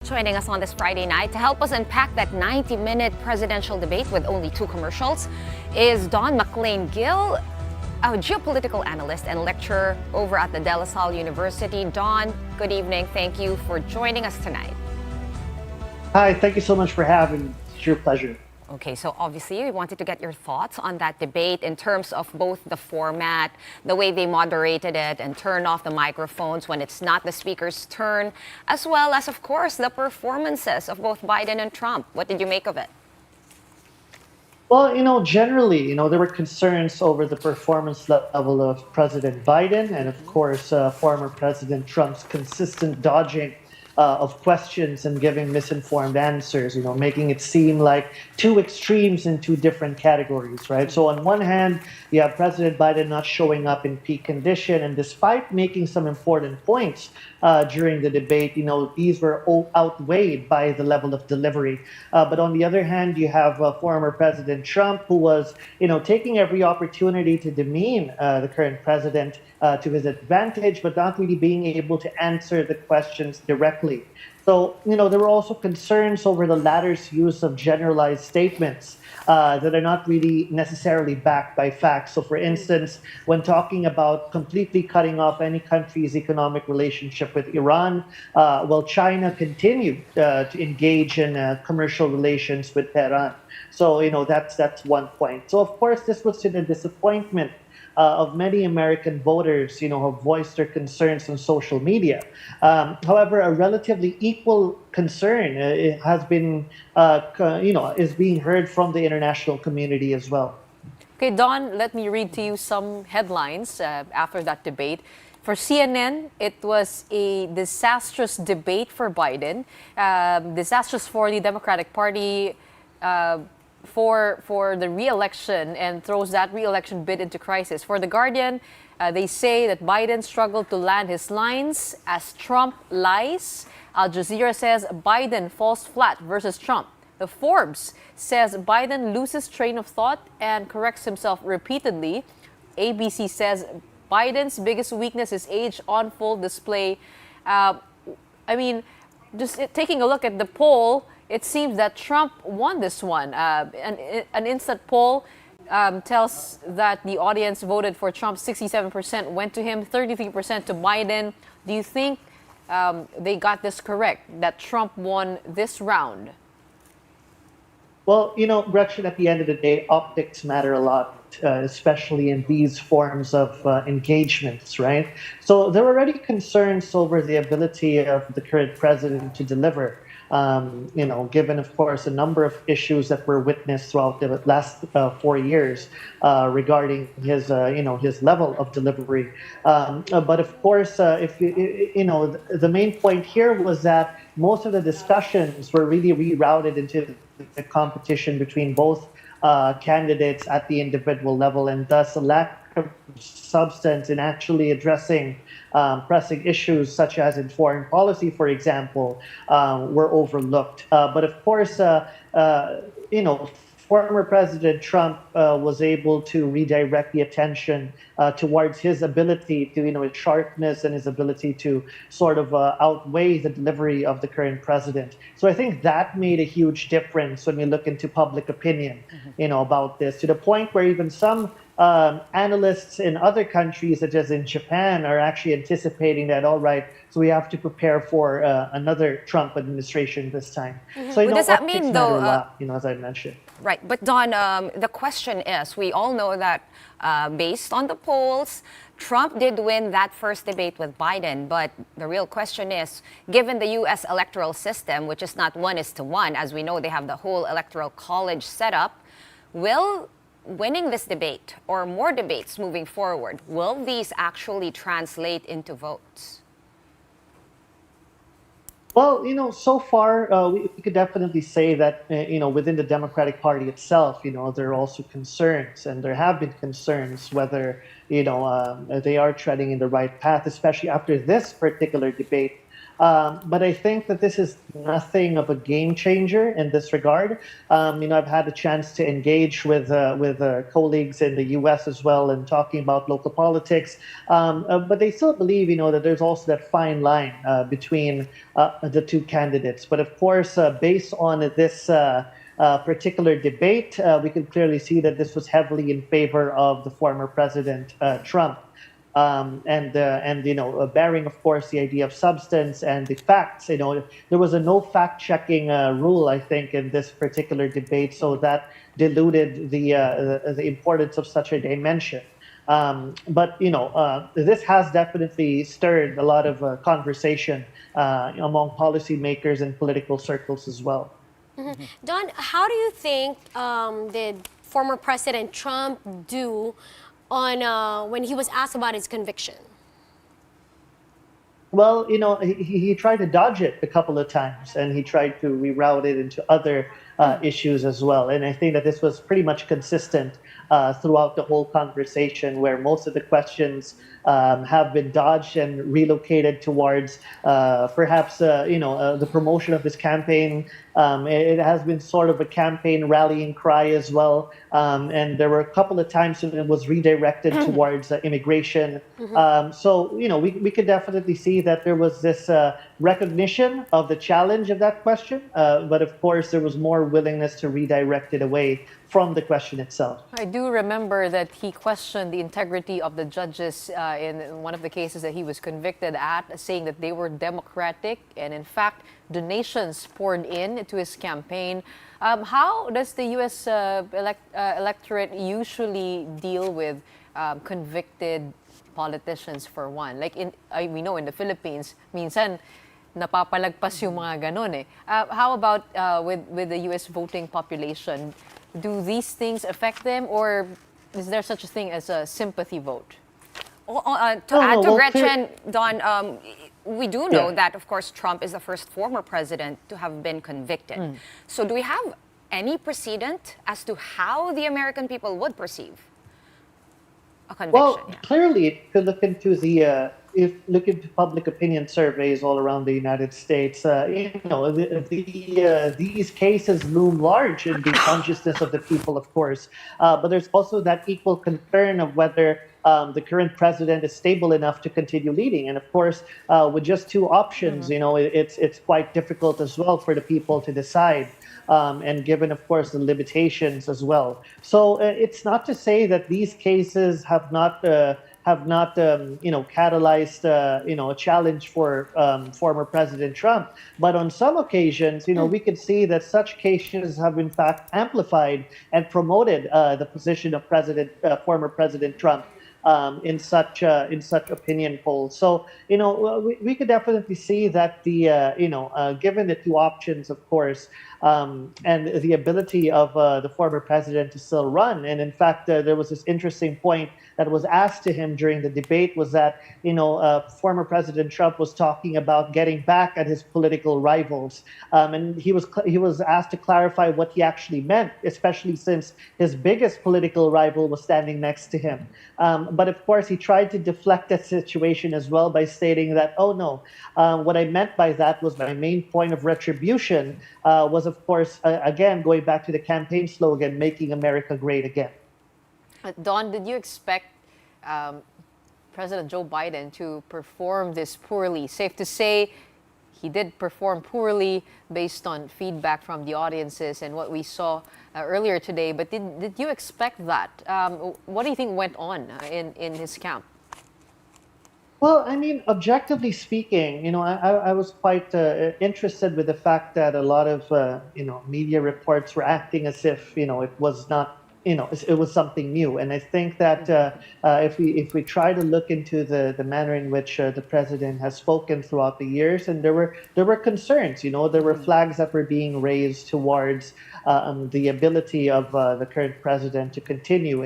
Joining us on this Friday night to help us unpack that 90-minute presidential debate with only 2 commercials is Don McLain Gil, a geopolitical analyst and lecturer over at the De La Salle University. Don, good evening. Thank you for joining us tonight. Hi, thank you so much for having me. It's your pleasure. Okay, so obviously we wanted to get your thoughts on that debate in terms of both the format, the way they moderated it and turned off the microphones when it's not the speaker's turn, as well as, of course, the performances of both Biden and Trump. What did you make of it? Well, generally, there were concerns over the performance level of President Biden and, of course, former President Trump's consistent dodging of questions and giving misinformed answers, making it seem like 2 extremes in 2 different categories, right? So on one hand, you have President Biden not showing up in peak condition, and despite making some important points during the debate, these were all outweighed by the level of delivery. But on the other hand, you have former President Trump, who was, taking every opportunity to demean the current president to his advantage, but not really being able to answer the questions directly. So, there were also concerns over the latter's use of generalized statements that are not really necessarily backed by facts. So, for instance, when talking about completely cutting off any country's economic relationship with Iran, China continued to engage in commercial relations with Tehran. So, that's one point. So, of course, this was to the disappointment of many American voters, who have voiced their concerns on social media. However, a relatively equal concern has been, is being heard from the international community as well. Okay, Don, let me read to you some headlines after that debate. For CNN, it was a disastrous debate for Biden, disastrous for the Democratic Party, for the re-election, and throws that re-election bid into crisis. For The Guardian, they say that Biden struggled to land his lines as Trump lies. Al Jazeera says Biden falls flat versus Trump. The Forbes says Biden loses train of thought and corrects himself repeatedly. ABC says Biden's biggest weakness is age on full display. Just taking a look at the poll, it seems that Trump won this one. An instant poll tells that the audience voted for Trump. 67% went to him, 33% to Biden. Do you think they got this correct, that Trump won this round? Well, Gretchen, at the end of the day, optics matter a lot, especially in these forms of engagements, right? So there were already concerns over the ability of the current president to deliver. Given, of course, a number of issues that were witnessed throughout the last 4 years regarding his level of delivery. But of course, the main point here was that most of the discussions were really rerouted into the competition between both candidates at the individual level, and thus a lack of substance in actually addressing pressing issues such as in foreign policy, for example, were overlooked. But of course, former President Trump was able to redirect the attention towards his ability to, his sharpness and his ability to sort of outweigh the delivery of the current president. So I think that made a huge difference when we look into public opinion, about this, to the point where even some analysts in other countries, such as in Japan, are actually anticipating that, all right, so we have to prepare for another Trump administration this time. So, what does that mean, though? A lot, as I mentioned. Right. But, Don, the question is, we all know that based on the polls, Trump did win that first debate with Biden. But the real question is, given the U.S. electoral system, which is not 1:1, as we know, they have the whole electoral college set up, will winning this debate or more debates moving forward, will these actually translate into votes? Well, so far, we could definitely say that, within the Democratic Party itself, there are also concerns, and there have been concerns whether, they are treading in the right path, especially after this particular debate. But I think that this is nothing of a game changer in this regard. I've had a chance to engage with colleagues in the U.S. as well and talking about local politics. But they still believe, that there's also that fine line between the two candidates. But of course, based on this particular debate, we can clearly see that this was heavily in favor of the former President Trump. Bearing, of course, the idea of substance and the facts. There was a no fact-checking rule, I think, in this particular debate, so that diluted the importance of such a dimension. But this has definitely stirred a lot of conversation among policymakers and political circles as well. Don, how do you think did former President Trump do on when he was asked about his conviction? Well, he tried to dodge it a couple of times, and he tried to reroute it into other issues as well. And I think that this was pretty much consistent throughout the whole conversation, where most of the questions have been dodged and relocated towards perhaps the promotion of his campaign. It has been sort of a campaign rallying cry as well, and there were a couple of times when it was redirected towards immigration. So we could definitely see that there was this recognition of the challenge of that question, but of course there was more willingness to redirect it away from the question itself. I do remember that he questioned the integrity of the judges in one of the cases that he was convicted at, saying that they were democratic and in fact donations poured in to his campaign. How does the U.S. Electorate usually deal with convicted politicians, for one? Like we know in the Philippines, minsan napapalagpas yung mga ganon eh. How about with the U.S. voting population? Do these things affect them, or is there such a thing as a sympathy vote? Add to Gretchen, Don, we do know that, of course, Trump is the first former president to have been convicted. So do we have any precedent as to how the American people would perceive a conviction? Well, clearly, if you look into public opinion surveys all around the United States, these cases loom large in the consciousness of the people, of course. But there's also that equal concern of whether the current president is stable enough to continue leading. And of course, with just two options, it's quite difficult as well for the people to decide. And given, of course, the limitations as well. So it's not to say that these cases have not catalyzed a challenge for former President Trump. But on some occasions, we could see that such cases have in fact amplified and promoted the position of former President Trump. In such opinion polls. So we could definitely see that given the two options, of course, and the ability of the former president to still run. And in fact, there was this interesting point that was asked to him during the debate, was that former President Trump was talking about getting back at his political rivals, and he was asked to clarify what he actually meant, especially since his biggest political rival was standing next to him. But of course, he tried to deflect that situation as well by stating that, oh no, what I meant by that was my main point of retribution was, of course, again, going back to the campaign slogan, making America great again. Don, did you expect President Joe Biden to perform this poorly? Safe to say he did perform poorly based on feedback from the audiences and what we saw earlier today. But did you expect that? What do you think went on in his camp? Well, I mean, objectively speaking, I was quite interested with the fact that a lot of, media reports were acting as if, it was not, it was something new. And I think that if we try to look into the manner in which the president has spoken throughout the years, and there were concerns, there were flags that were being raised towards the ability of the current president to continue,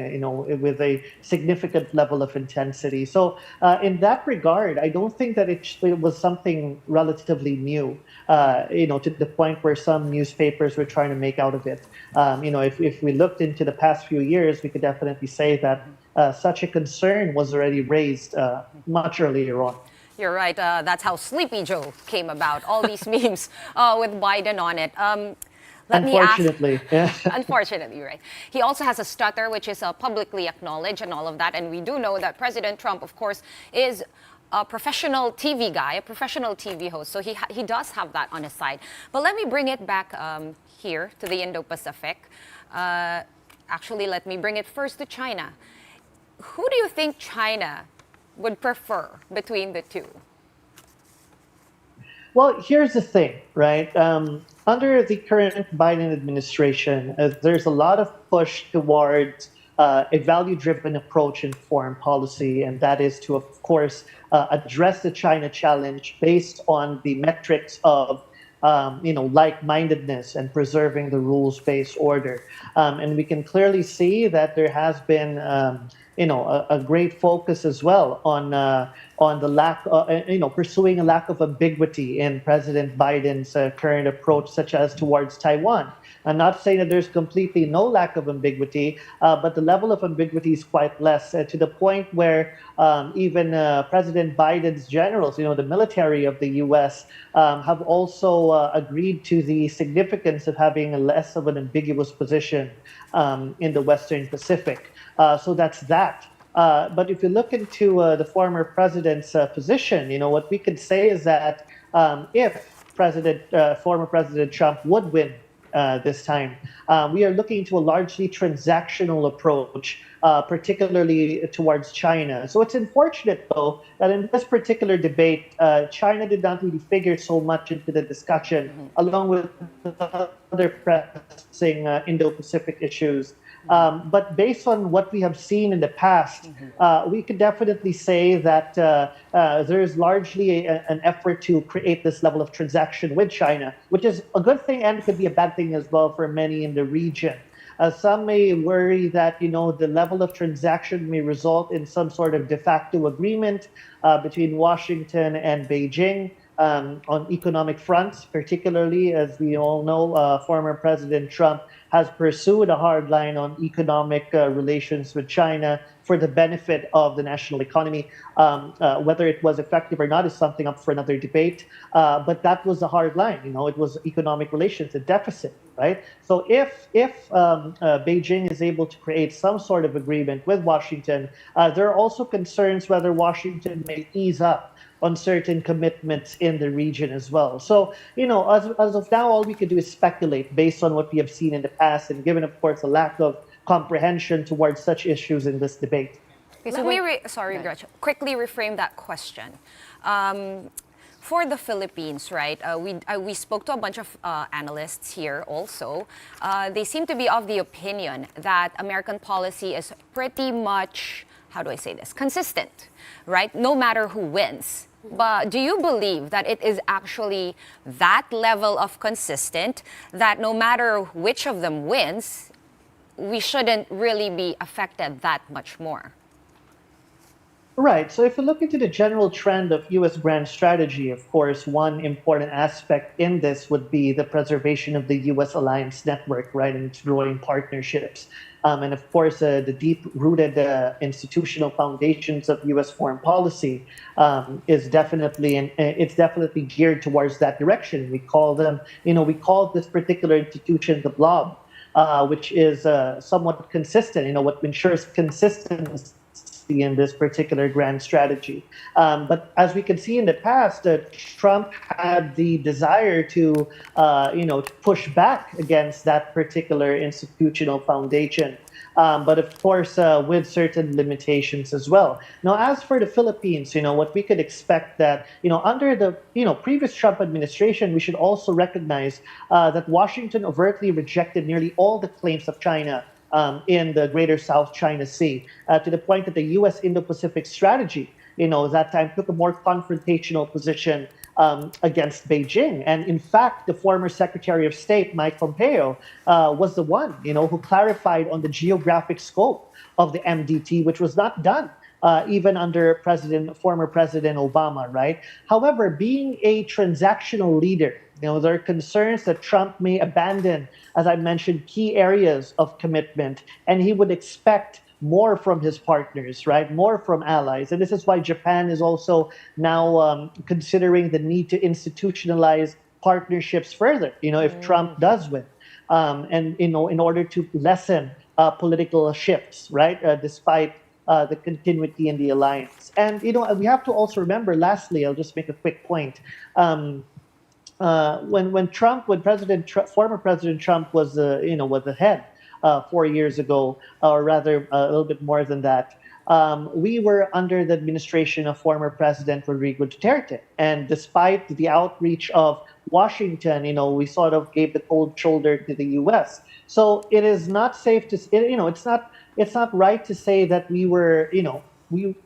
with a significant level of intensity. So in that regard, I don't think that it was something relatively new, to the point where some newspapers were trying to make out of it. If we looked into the past few years, we could definitely say that such a concern was already raised much earlier on. You're right. That's how Sleepy Joe came about. All these memes with Biden on it. Let me ask. Unfortunately, yeah. Unfortunately, right. He also has a stutter, which is publicly acknowledged and all of that. And we do know that President Trump, of course, is a professional TV guy, a professional TV host. So he does have that on his side. But let me bring it back here to the Indo-Pacific. Actually, let me bring it first to China. Who do you think China would prefer between the two? Well, here's the thing, right? Under the current Biden administration, there's a lot of push towards a value-driven approach in foreign policy, and that is to, of course, address the China challenge based on the metrics of like-mindedness and preserving the rules-based order. And we can clearly see that there has been, a great focus as well on the lack, pursuing a lack of ambiguity in President Biden's current approach, such as towards Taiwan. I'm not saying that there's completely no lack of ambiguity, but the level of ambiguity is quite less, to the point where even President Biden's generals, the military of the U.S., have also agreed to the significance of having a less of an ambiguous position in the Western Pacific. So that's that. But if you look into the former president's position, what we could say is that if former President Trump would win this time, we are looking into a largely transactional approach, particularly towards China. So it's unfortunate, though, that in this particular debate, China did not really figure so much into the discussion, along with other pressing Indo-Pacific issues. But based on what we have seen in the past, we could definitely say that there is largely an effort to create this level of transaction with China, which is a good thing and could be a bad thing as well for many in the region. Some may worry that the level of transaction may result in some sort of de facto agreement between Washington and Beijing. On economic fronts, particularly, as we all know, former President Trump has pursued a hard line on economic relations with China for the benefit of the national economy. Whether it was effective or not is something up for another debate. But that was a hard line. It was economic relations, a deficit, right? So if Beijing is able to create some sort of agreement with Washington, there are also concerns whether Washington may ease up on certain commitments in the region as well. So, as of now, all we can do is speculate based on what we have seen in the past, and given, of course, a lack of comprehension towards such issues in this debate. Okay, so Gretchen, quickly reframe that question. For the Philippines, right, we spoke to a bunch of analysts here also. They seem to be of the opinion that American policy is pretty much, how do I say this, consistent, right? No matter who wins. But do you believe that it is actually that level of consistent that no matter which of them wins, we shouldn't really be affected that much more? Right. So if you look into the general trend of U.S. grand strategy, of course, one important aspect in this would be the preservation of the U.S. alliance network, right, and its growing partnerships. And of course, the deep-rooted institutional foundations of U.S. foreign policy is definitely geared towards that direction. We call this particular institution the blob, which is somewhat consistent. What ensures consistency in this particular grand strategy. But as we can see in the past, Trump had the desire to, push back against that particular institutional foundation. But of course, with certain limitations as well. Now, as for the Philippines, what we could expect that, under the, previous Trump administration, we should also recognize that Washington overtly rejected nearly all the claims of China in the greater South China Sea, to the point that the U.S. Indo-Pacific strategy, that time took a more confrontational position against Beijing. And in fact, the former Secretary of State, Mike Pompeo, was the one, who clarified on the geographic scope of the MDT, which was not done even under former President Obama, right? However, being a transactional leader, there are concerns that Trump may abandon, as I mentioned, key areas of commitment, and he would expect more from his partners, right? More from allies. And this is why Japan is also now considering the need to institutionalize partnerships further, if Trump does win. And, in order to lessen political shifts, right? Despite the continuity in the alliance. And, we have to also remember, lastly, I'll just make a quick point. Former President Trump was was the head 4 years ago, or rather a little bit more than that. We were under the administration of former President Rodrigo Duterte, and despite the outreach of Washington, we sort of gave the cold shoulder to the U.S. So it is not safe to, it's not right to say that we were,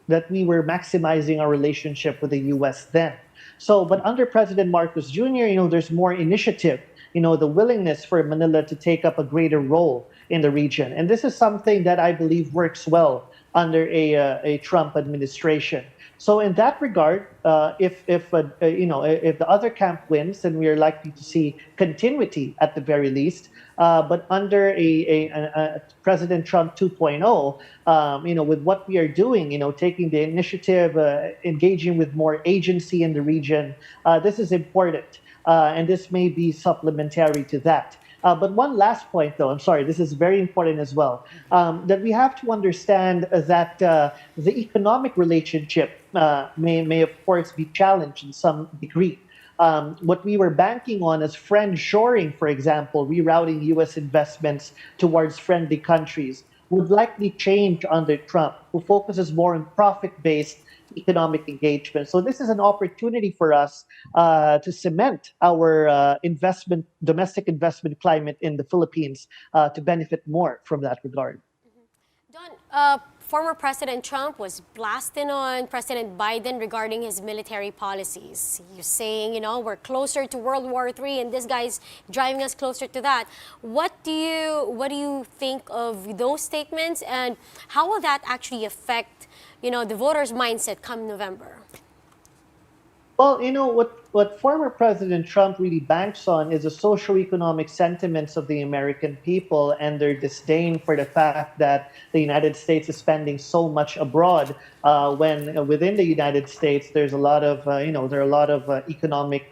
that we were maximizing our relationship with the U.S. then. So, but under President Marcos Jr., there's more initiative, the willingness for Manila to take up a greater role in the region. And this is something that I believe works well under a Trump administration. So in that regard, if the other camp wins, then we are likely to see continuity at the very least. But under a President Trump 2.0, with what we are doing, taking the initiative, engaging with more agency in the region, this is important. And this may be supplementary to that. But one last point, though, I'm sorry, this is very important as well, that we have to understand that the economic relationship may, of course, be challenged in some degree. What we were banking on as friend shoring, for example, rerouting U.S. investments towards friendly countries, would likely change under Trump, who focuses more on profit-based economic engagement. So this is an opportunity for us to cement our domestic investment climate in the Philippines to benefit more from that regard. Don, former President Trump was blasting on President Biden regarding his military policies. He's saying, we're closer to World War III, and this guy's driving us closer to that. What do you think of those statements, and how will that actually affect, the voters' mindset come November? Well, what former President Trump really banks on is the socioeconomic sentiments of the American people and their disdain for the fact that the United States is spending so much abroad when within the United States there's a lot of there are a lot of economic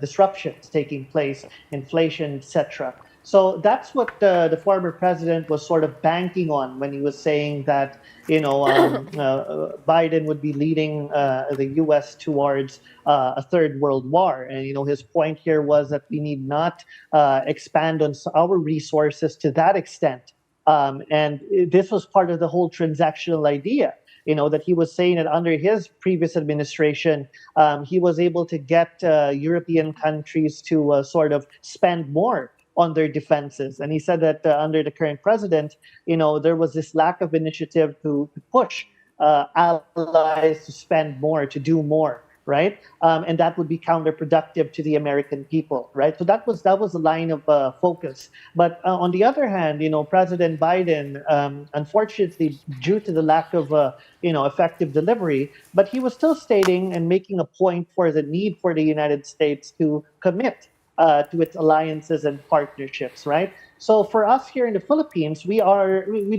disruptions taking place, inflation, etc. So that's what the former president was sort of banking on when he was saying that Biden would be leading the U.S. towards a third world war. And his point here was that we need not expand on our resources to that extent. And this was part of the whole transactional idea. That he was saying that under his previous administration, he was able to get European countries to sort of spend more on their defenses. And he said that under the current president, there was this lack of initiative to push allies to spend more, to do more, right? And that would be counterproductive to the American people, right? So that was the line of focus. But on the other hand, President Biden, unfortunately, due to the lack of effective delivery, but he was still stating and making a point for the need for the United States to commit to its alliances and partnerships, right? So for us here in the Philippines, we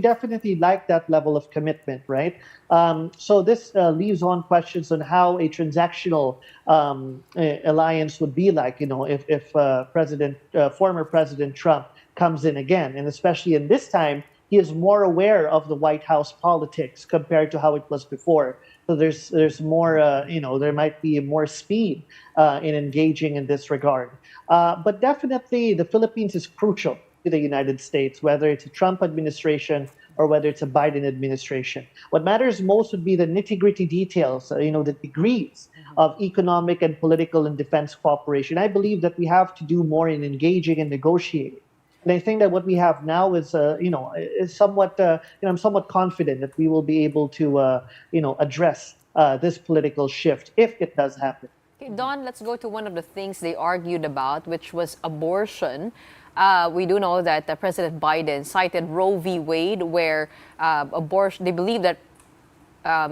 definitely like that level of commitment, right? So this leaves on questions on how a transactional alliance would be like, if former President Trump comes in again, and especially in this time, he is more aware of the White House politics compared to how it was before. So there's more, there might be more speed in engaging in this regard. But definitely the Philippines is crucial to the United States, whether it's a Trump administration or whether it's a Biden administration. What matters most would be the nitty-gritty details, the degrees of economic and political and defense cooperation. I believe that we have to do more in engaging and negotiating. And I think that what we have now is, is somewhat, I'm somewhat confident that we will be able to, address this political shift if it does happen. Okay, Don, let's go to one of the things they argued about, which was abortion. We do know that President Biden cited Roe v. Wade, where abortion, they believe that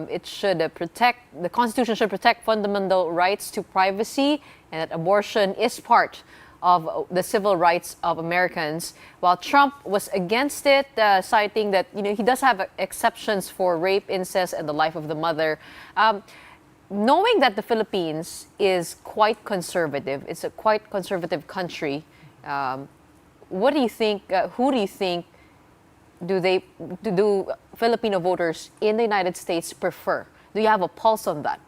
it should the Constitution should protect fundamental rights to privacy, and that abortion is part of the civil rights of Americans, while Trump was against it, citing that he does have exceptions for rape, incest, and the life of the mother. Knowing that the Philippines is quite conservative, it's a quite conservative country. What do you think? Who do you think do Filipino voters in the United States prefer? Do you have a pulse on that?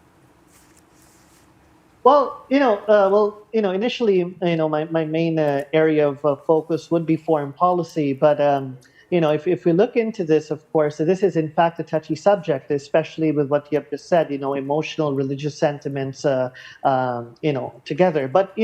Well, initially, my main area of focus would be foreign policy. But, if we look into this, of course, this is in fact a touchy subject, especially with what you have just said, emotional, religious sentiments, together. But,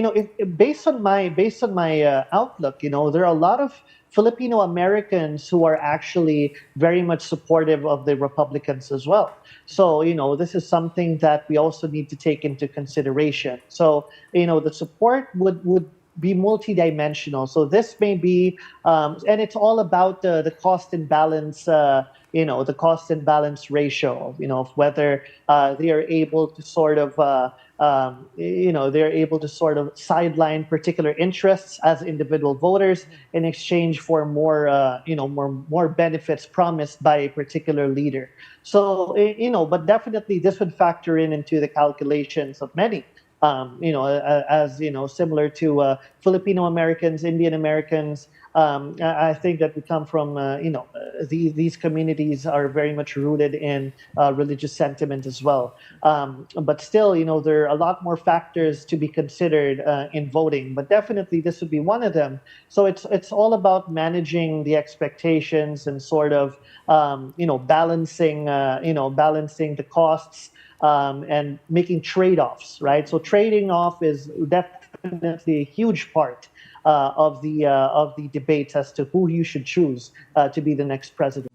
based on my outlook, there are a lot of Filipino Americans who are actually very much supportive of the Republicans as well. So, this is something that we also need to take into consideration. So, the support would be multidimensional. So this may be, and it's all about the cost and balance, the cost and balance ratio, of whether they are able to sort of, they're able to sort of sideline particular interests as individual voters in exchange for more, more benefits promised by a particular leader. So, but definitely this would factor into the calculations of many. As similar to Filipino Americans, Indian Americans. I think that we come from, these communities are very much rooted in religious sentiment as well. But still, there are a lot more factors to be considered in voting. But definitely, this would be one of them. So it's all about managing the expectations and sort of, balancing, balancing the costs. And making trade-offs, right? So trading off is definitely a huge part of the debates as to who you should choose to be the next president.